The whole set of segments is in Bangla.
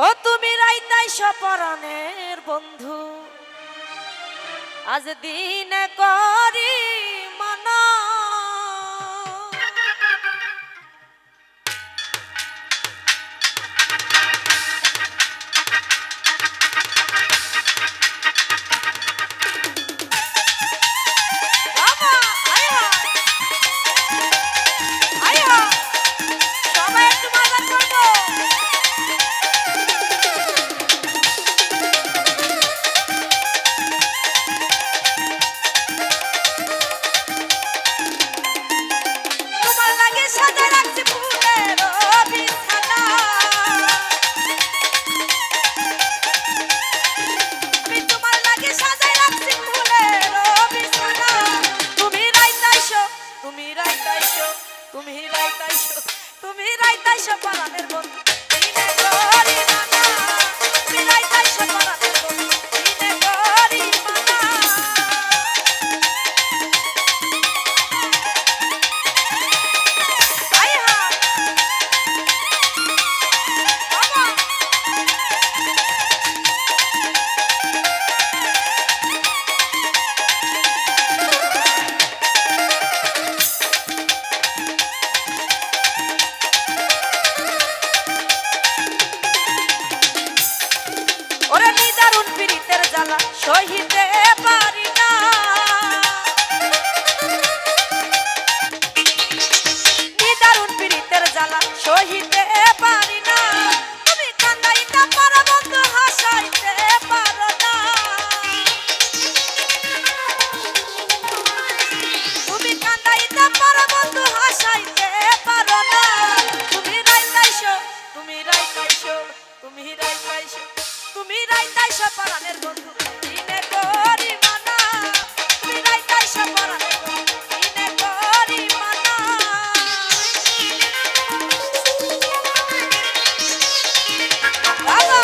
ও তুমি রাইতাইছো পরাণের বন্ধু, আজ দিনে করি মানা। বাবা, আয় হায়, আয় হায়, সবাই একটু মজা করবো। তোমার লাগে সাজা রাখছি ফুলের বিছানা, আমি তোমার লাগে সাজাই রাখছি ফুলের বিছানা। তুমি রাইতাইছো, তুমি রাইতাইছো, তুমি রাইতাইছো, তুমি রাইতাইছো পরাণের বন্ধু, দিনে করি মানা। তুমি রাইতাইছো পরাণের বন্ধু, দিনে করি মানা। আয় হায়, বাবা, ওরে নিদারুণ পীড়িতের জ্বালা সহিতে পারি না। নিদারুণ পীড়িতের জ্বালা সহিতে পারি না। তুমি কান্দাইতে পারো বন্ধু, হাসাইতে পারো না। তুমি কান্দাইতে পারো বন্ধু, হাসাইতে পারো না। তুমি রাইতাইছো, তুমি রাইতাইছো, তুমি রাইতাইছো, তুমি রাইতাইছো পরাণের বন্ধু, দিনে করি মানা। তুমি রাইতাইছো পরাণের বন্ধু, দিনে করি মানা। বাবা,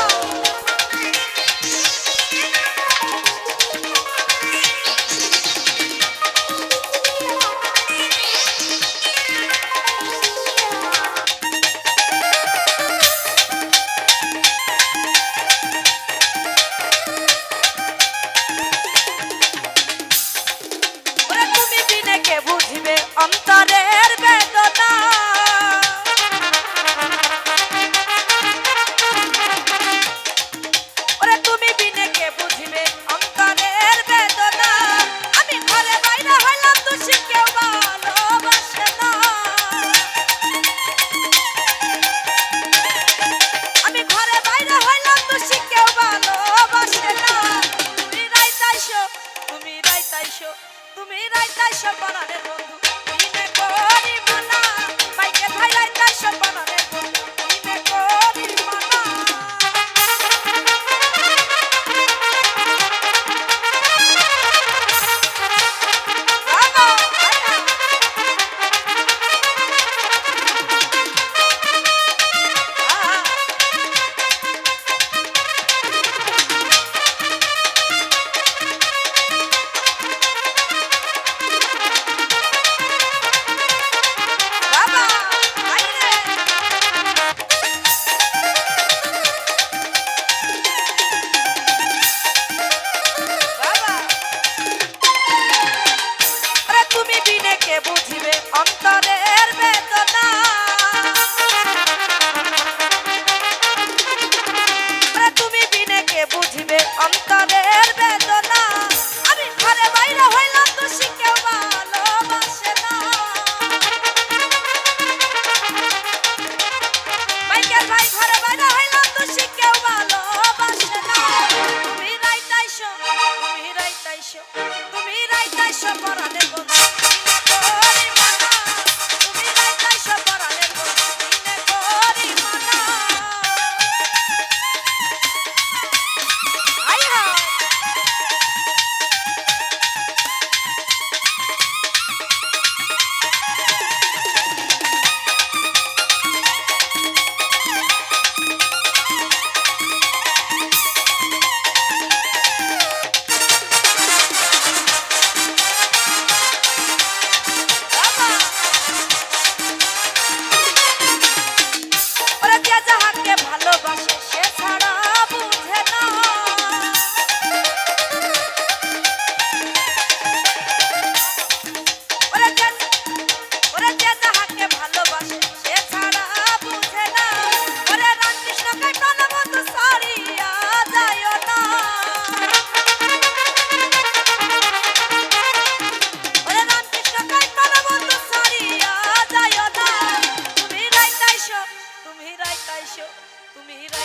ওরে তুমি বিনে কে বুঝিবে অন্তরের বেদনা। ওরে তুমি বিনে কে বুঝিবে অন্তরের বেদনা। আমি ঘরে বাইরে হইলাম দোষী, কেউ ভালোবাসে না। আমি ঘরে বাইরে হইলাম দোষী, কেউ ভালোবাসে না। তুমি রাইতাইছো, তুমি রাইতাইছো, তুমি রাইতাইছো পরাণের বন্ধু, দিনে করি মানা। মাইকে ভাই রাইতাইছো পরাণের বন্ধু, দিনে করি মানা। বাবা, আয় হায়, আহা, বাবা, আয় রে, বাবা। ওরে তুমি বিনে কে বুঝিবে অন্তরের বেদনা। ওরে তুমি বিনে কে বুঝিবে অন্তরের বেদনা। আমি ঘরে বাইরে হইলাম দোষী, কেউ ভালোবাসে না। মাইকেল ভাই ঘরে বাইরে হইলাম দোষী, কেউ ভালোবাসে না। তুমি রাইতাইছো, তুমি রাইতাইছো, তুমি রাইতাইছো পরাণের বন্ধু, দিনে করি মানা। তুমি রাইতাইছো পরাণের বন্ধু, দিনে করি মানা। আয় হায়,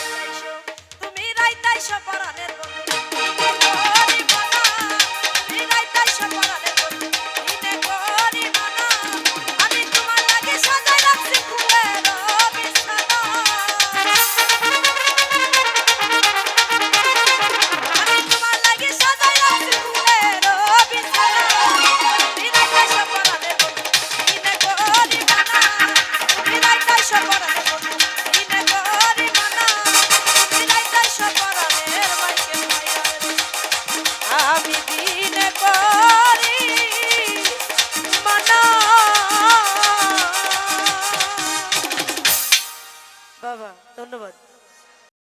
রাইতাইশো তুমি রাইতাইশো পরাণের বন্ধু